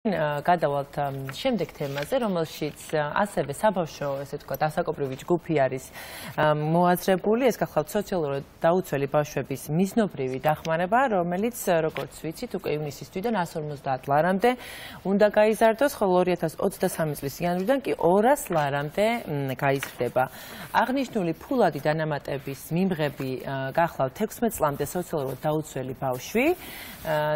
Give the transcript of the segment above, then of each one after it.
გადავალთ შემდეგ თემაზე, რომელშიც ასევე საბავშვო, ესე ვთქვათ, ასაკობრივი ჯგუფი არის მოაზრებული. ეს გახლავთ სოციალურად დაუცველი ბავშვების მიზნობრივი დახმარება, რომელიც, როგორც ვიცით, უკვე ივნისის თვიდან 150 ლარამდე უნდა გაიზარდოს, ხოლო 2023 წლის იანვრიდან კი 200 ლარამდე გაიზრდება. აღნიშნული ფულადი დანამატების მიმღები გახლავთ 16 წლამდე სოციალურად დაუცველი ბავშვი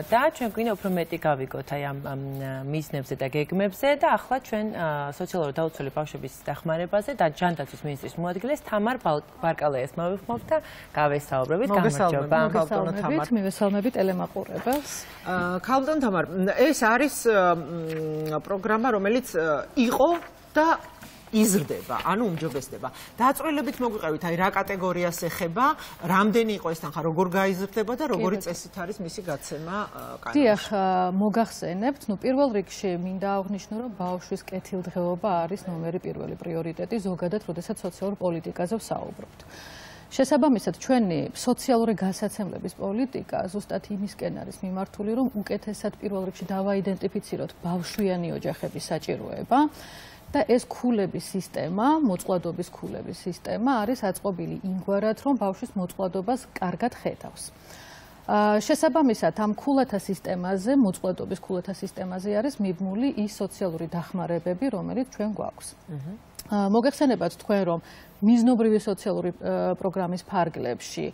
და ჩვენ გვინდა უფრო მეტი გავიგოთ აი ამ მიზნებზე და გეგმებზე და ახლა ჩვენ სოციალურად დაუცველი ბავშვების დახმარებაზე და ჯანდაცვის მინისტრის მოადგილეს თამარ ბარკალაიას მოვიხმობთ და გავესაუბრებით. გამარჯობა. მივესალმებით ტელემაყურებელს. ქალბატონ თამარ, ეს არის პროგრამა, რომელიც იყო და იზრდება, ანუ უმჯობესდება. დაწვრილებით მოგვიყევით, აი რა კატეგორიას ეხება, რამდენი იყო ეს თანხა, როგორ გაიზრდება და როგორი წესით არის მისი გაცემა კანონში. დიახ, მოგახსენებთ, პირველ რიგში მინდა აღვნიშნო, რომ ბავშვის კეთილდღეობა არის ნომერი პირველი პრიორიტეტი, ზოგადად, როდესაც სოციალურ პოლიტიკაზე ვსაუბრობთ. შესაბამისად, ჩვენი სოციალური გასაცემლების პოლიტიკა ზუსტად იმისკენ არის მიმართული, რომ უკეთესად პირველ რიგში დავაიდენტიფიციროთ ბავშვიანი ოჯახების საჭიროება. და ეს ქულების სისტემა, მოწყვლადობის ქულების სისტემა არის აწყობილი იმგვარად, რომ ბავშვის მოწყვლადობას კარგად ხედავს. შესაბამისად, ამ ქულათა სისტემაზე, მოწყვლადობის ქულათა სისტემაზე არის მიბმული ის სოციალური დახმარებები, რომელიც ჩვენ გვაქვს. მოგეხსენებათ თქვენ, რომ მიზნობრივი სოციალური პროგრამის ფარგლებში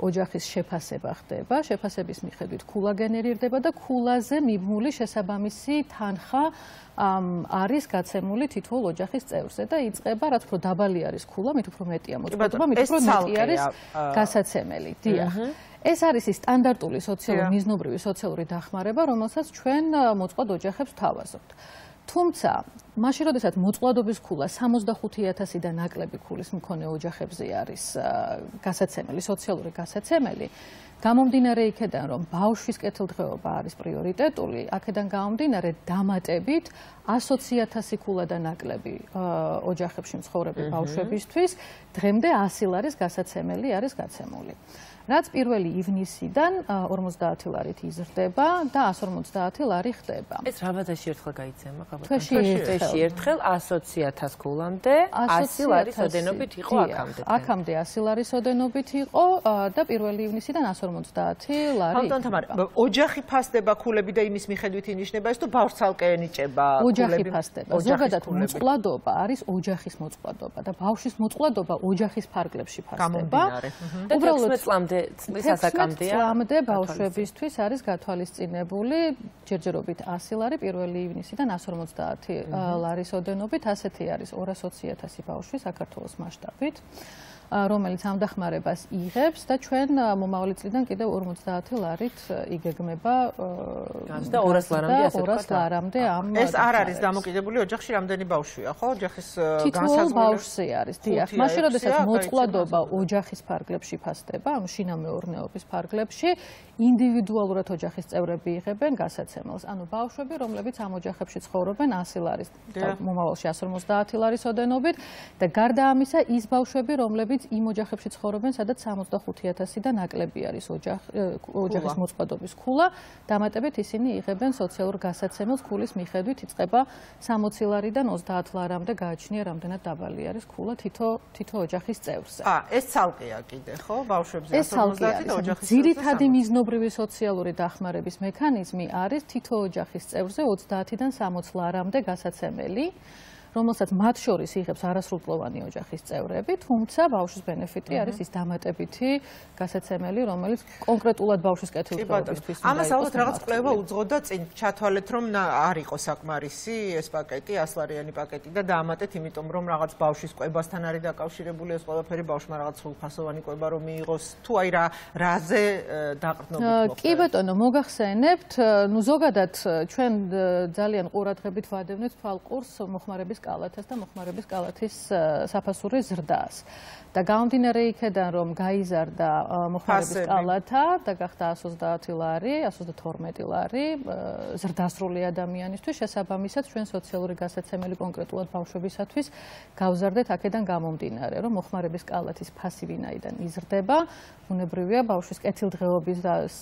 ოჯახის შეფასება ხდება, შეფასების მიხედვით ქულა გენერირდება და ქულაზე მიბმული შესაბამისი თანხა არის გაცემული თითოეულ ოჯახის წევრზე და იწყება, რაც უფრო დაბალი არის ქულა, მით უფრო მეტია მოწყვლადობა, მით უფრო მეტი არის გასაცემელი. დიახ. ეს არის ის სტანდარტული მიზნობრივი სოციალური დახმარება, რომელსაც ჩვენ მოწყვლად ოჯახებს ვთავაზობთ. თუმცა, მაშინ როდესაც მოწყვლადობის ქულა 65,000-დან ნაკლები ქულის მქონე ოჯახებზე არის გასაცემელი, სოციალური გასაცემელი, გამომდინარე იქედან, რომ ბავშვის კეთილდღეობა არის პრიორიტეტული, აქედან გამომდინარე დამატებით 120,000 ქულა და ნაკლები ოჯახებში მცხოვრები ბავშვებისთვის, დღემდე 100 ლარის გასაცემელი არის გაცემული. რაც 1 ივნისიდან 50 ლარით იზრდება და 150 ლარი ხდება. ეს რა ვადაში ერთხელ გაიცემა, თვეში ერთხელ 120,000 ქულამდე 100 ლარის ოდენობით იყო აქამდე. აქამდე 100 ლარის ოდენობით იყო და 1 ივნისიდან 150 ლარი. ქალბატონ თამარ, ოჯახი ფასდება ქულები და იმის მიხედვით ინიშნება ეს თუ ბავშვს ცალკე ენიჭება ქულები? ოჯახი ფასდება. ზოგადად მოწყვლადობა არის ოჯახის მოწყვლადობა და ბავშვის მოწყვლადობა ოჯახის ფარგლებში ფასდება. უბრალოდ 16 წლამდე წლის ასაკამდეა. წლამდე ბავშვებისთვის არის გათვალისწინებული ჯერჯერობით 100 ლარი 1 ივნისიდან 150 ლარის ოდენობით, ასეთი არის 220,000 ბავშვი საქართველოს მასშტაბით, რომელიც ამ დახმარებას იღებს და ჩვენ მომავალი წლიდან კიდევ 50 ლარით იგეგმება და 200 ლარამდე ამ ეს არ არის დამოკიდებული ოჯახში რამდენი ბავშვია, ხო? ოჯახის თითოეულ ბავშვზე არის, დიახ. მაშინ როდესაც მოწყვლადობა ოჯახის ფარგლებში ფასდება, ამ შინამეურნეობის ფარგლებში, ინდივიდუალურად ოჯახის წევრები იღებენ გასაცემელს. ანუ ბავშვები, რომლებიც ამ ოჯახებში ცხოვრობენ 100 ლარის მომავალში 150 ლარის ოდენობით და გარდა ამისა ის ბავშვები, რომლებიც იმ ოჯახებში ცხოვრობენ, სადაც 65,000 და ნაკლები არის ოჯახის მოწყვლადობის ქულა, დამატებით ისინი იღებენ სოციალურ გასაცემელს ქულის მიხედვით იწყება 60 ლარიდან 30 ლარამდე გააჩნია რამდენად დაბალი არის ქულა თითო ოჯახის წევრზე. ეს ცალკეა კიდე, ხო? ბავშვებზე 150 და ოჯახის ძირითადი მიზნობრივი სოციალური დახმარების მექანიზმი არის თითო ოჯახის წევრზე 30-დან 60 ლარამდე გასაცემელი, რომელსაც მათ შორის იღებს არასრულწლოვანი ოჯახის წევრები, თუმცა ბავშვის ბენეფიტი არის ის დამატებითი გასაცემელი, რომელიც კონკრეტულად ბავშვის კეთილდღეობისთვის უნდა იყოს. ამას ალბათ რაღაც კვლევა უძღოთ და წინ ჩათვალეთ, რომ არ იყო საკმარისი ეს პაკეტი, 100 ლარიანი პაკეტი და დაამატეთ, იმიტომ რომ რაღაც ბავშვის კვებასთან არის დაკავშირებული ეს ყველაფერი, ბავშვმა რაღაც სრულფასოვანი კვება რომ მიიღოს, თუ აი რაზე დაყრდნობით მოხდა. კი ბატონო, მოგახსენებთ, ზოგადად ჩვენ ძალიან ყურადღებით ვადევნებთ თვალყურს მოხმარების კალათას და მოხმარების კალათის საფასური ზრდას. და გამომდინარე იქედან, რომ გაიზარდა მოხმარების კალათა და გახდა 130 ლარი, 112 ლარი ზრდასრული ადამიანისთვის, შესაბამისად ჩვენ სოციალური გასაცემელი კონკრეტულად ბავშვებისათვის გავზარდეთ აქედან გამომდინარე, რომ მოხმარების კალათის ფასი ვინაიდან იზრდება, ბუნებრივია ბავშვის კეთილდღეობის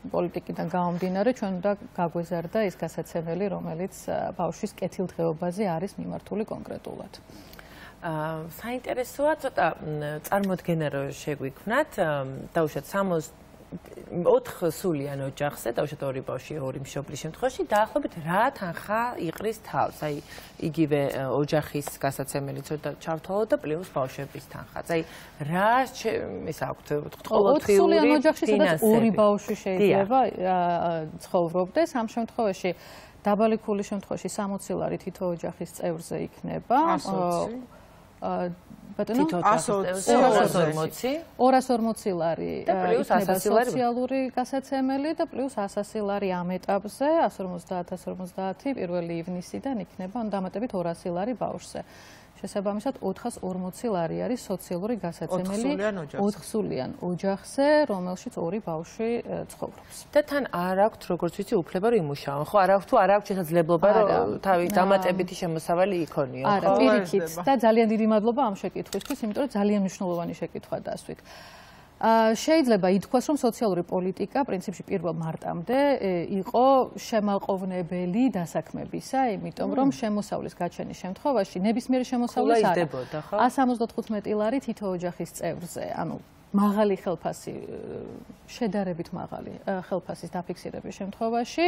პოლიტიკიდან გამომდინარე, ჩვენ უნდა გაგვეზარდა ის გასაცემელი, რომელიც ბავშვის კეთილდღეობაზე არის მიმართული კონკრეტულად. საინტერესოა ცოტა წარმოდგენა რომ შეგვიქმნათ, დაუშვათ 4 სულიან ოჯახზე, დაუშვათ 2 ბავშვი, 2 მშობლის შემთხვევაში, დაახლოებით რა თანხა იყრის თავს, აი იგივე ოჯახის გასაცემელი ცოტა ჩავთვალოთ და პლუს ბავშვების თანხაც. აი რა ის აქვთ ყოველდღიური ოჯახში, სადაც 2 ბავშვი შეიძლება ცხოვრობდეს, ამ შემთხვევაში დაბალი ქულის შემთხვევაში 60 ლარი თითო ოჯახის წევრზე იქნება. ბატონო 240 ლარი იქნება სოციალური გასაცემელი და პლუს 100 ლარი ამ ეტაპზე 150 პირველი ივნისიდან იქნება დამატებით 200 ლარი ბავშვზე. შესაბამისად 440 ლარი არის სოციალური გასაცემელი 4 სულიან ოჯახზე, რომელშიც 2 ბავშვი ცხოვრობს. და თან არ აქვთ, როგორც ვიცი, უფლება რომ იმუშაონ, ხო? არ აქვთ თუ არ აქვთ შესაძლებლობა რომ თავი დამატებითი შემოსავალი იქონიო, ხო? არა, პირიქით და ძალიან დიდი მადლობა ამ შეკითხვისთვის, იმიტომ რომ ძალიან მნიშვნელოვანი შეკითხვა დასვით. შეიძლება ითქვას, რომ სოციალური პოლიტიკა პრინციპში 1 მარტამდე იყო შემაყოვნებელი დასაქმებისა, იმიტომ რომ შემოსავლის გაჩენის შემთხვევაში ნებისმიერი შემოსავლის არა 175 ლარი თითო ოჯახის წევრზე, ანუ მაღალი ხელფასი, შედარებით მაღალი ხელფასის დაფიქსირების შემთხვევაში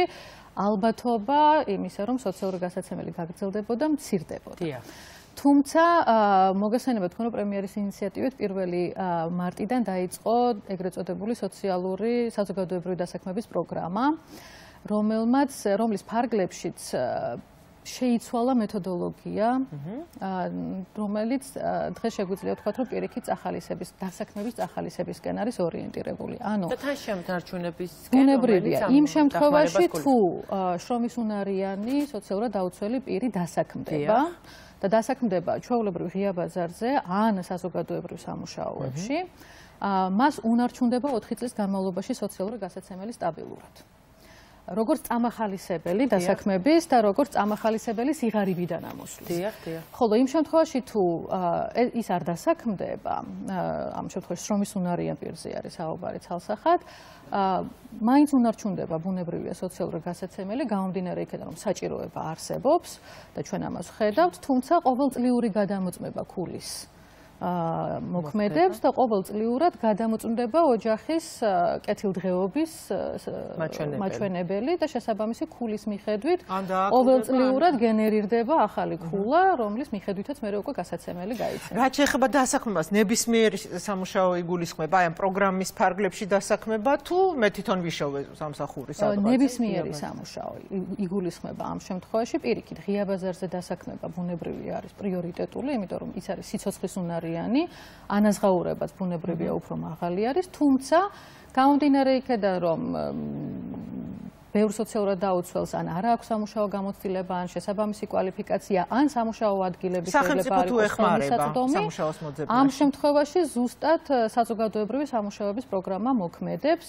ალბათობა იმისა, რომ სოციალური გასაცემელი გაგრძელდებოდა, მცირდებოდა. თუმცა მოგესალმებით თქვენ რომ პრემიერის ინიციატივით 1 მარტიდან დაიწყო ეგრეთ წოდებული სოციალური საზოგადოებრივი დასაქმების პროგრამა, რომლის ფარგლებშიც შეიცვალა მეთოდოლოგია, რომელიც დღეს შეგვიძლია ვთქვათ, რომ პირიქით წახალისების დასაქმების წახალისებისკენ არის ორიენტირებული. ანუ და თან შემთხვევაში ბუნებრივია იმ შემთხვევაში თუ შრომის უნარიანი სოციალურად დაუცველი პირი დასაქმდება და დასაქმდება ჩვეულებრივ ღია ბაზარზე ან საზოგადოებრივ სამუშაოებში, მას უნარჩუნდება 4 წლის განმავლობაში სოციალური გასაცემელი სტაბილურად. როგორც წამახალისებელი დასაქმების და როგორც წამახალისებელი სიღარიბიდან ამოსვლის. ხოლო იმ შემთხვევაში თუ ის არ დასაქმდება, ამ შემთხვევაში შრომის უნარიან პირზე არის საუბარი ცალსახად, მაინც უნარჩუნდება ბუნებრივია სოციალური გასაცემელი, გამომდინარე იქედან რომ საჭიროება არსებობს და ჩვენ ამას ვხედავთ, თუმცა ყოველწლიური გადამოწმება ქულის მოქმედებს და ყოველწლიურად გადამოწმდება ოჯახის კეთილდღეობის მაჩვენებელი და შესაბამისი ქულის მიხედვით ყოველწლიურად გენერირდება ახალი ქულა, რომლის მიხედვითაც მე უკვე გასაცემელი გაიცემა. რაც შეეხება დასაქმებას, ნებისმიერი სამუშაო იგულისხმება, აი ამ პროგრამის ფარგლებში დასაქმება თუ მე თვითონ ვიშოვე სამსახურის ადვოკატი? ნებისმიერი სამუშაო იგულისხმება ამ შემთხვევაში, პირიქით ღია ბაზარზე დასაქმება ბუნებრივი არის პრიორიტეტული, იმიტომ რომ ის არის სიცოცხლის უნარი ანაზღაურებაც ბუნებრივია უფრო მაღალი არის, თუმცა გამომდინარე იქედან რომ ბევრ სოციალურად დაუცველს ან არ აქვს სამუშაო გამოცდილება, ან შესაბამისი კვალიფიკაცია, ან სამუშაო ადგილების სახელმწიფო თუ ეხმარება სამუშაოს მოძებნაში. ამ შემთხვევაში ზუსტად საზოგადოებრივი სამუშაოების პროგრამა მოქმედებს,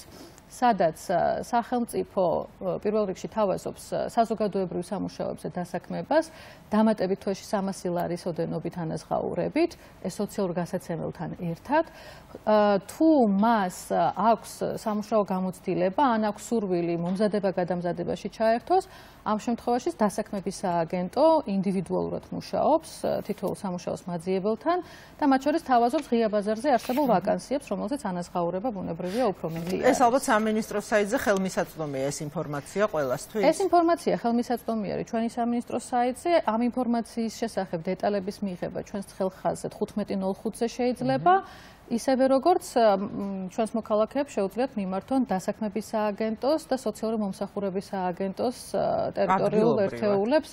სადაც სახელმწიფო პირველ რიგში თავაზობს საზოგადოებრივ სამუშაოებზე დასაქმებას დამატებით თვეში 300 ლარის ოდენობით ანაზღაურებით, ეს სოციალურ გასაცემელთან ერთად. თუ მას აქვს სამუშაო გამოცდილება, ან აქვს სურვილი მომზადება-გადამზადებაში ჩაერთოს, ამ შემთხვევაში დასაქმების სააგენტო ინდივიდუალურად მუშაობს თითოეულ სამუშაოს მაძიებელთან და მათ შორის თავაზობს ღია ბაზარზე არსებულ ვაკანსიებს, რომელზეც ანაზღაურება ბუნებრივია უფრო მეტი. ეს ალბათ სამინისტროს საიტზე ხელმისაწვდომია ეს ინფორმაცია ყველასთვის. ეს ინფორმაცია ხელმისაწვდომია არის ჩვენი სამინისტროს საიტზე. ამ ინფორმაციის შესახებ დეტალების მიღება ჩვენს ხელხაზზე 15:05-ზე შეიძლება. ისევე როგორც ჩვენს მოქალაქეებს შეუძლიათ მიმართონ დასაქმების სააგენტოს და სოციალური მომსახურების სააგენტოს ტერიტორიულ ერთეულებს,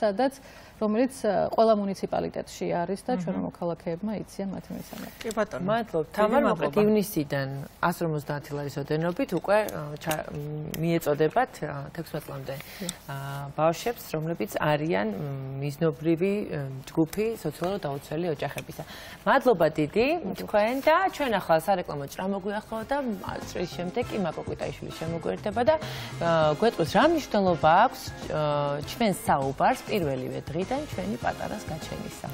რომელიც ყველა მუნიციპალიტეტში არის და ჩვენ მოქალაქეებმა იციან მათი მიცემები. კი ბატონო. მადლობ. თამარ, მოკლედ ივნისიდან 150 ლარის ოდენობით უკვე მიეწოდებათ 16 წლამდე ბავშვებს, რომლებიც არიან მიზნობრივი ჯგუფი სოციალურად დაუცველი ოჯახებისა. მადლობა დიდი თქვენ და ჩვენ ახლა სარეკლამო ჭრა მოგვიახლოვდა და ჭრის შემდეგ კი მაკო კვიტაიშვილი შემოგვერდება და გვეტყვის რა მნიშვნელობა აქვს ჩვენს საუბარს პირველივე დღიდან ჩვენი პატარას გაჩენისა.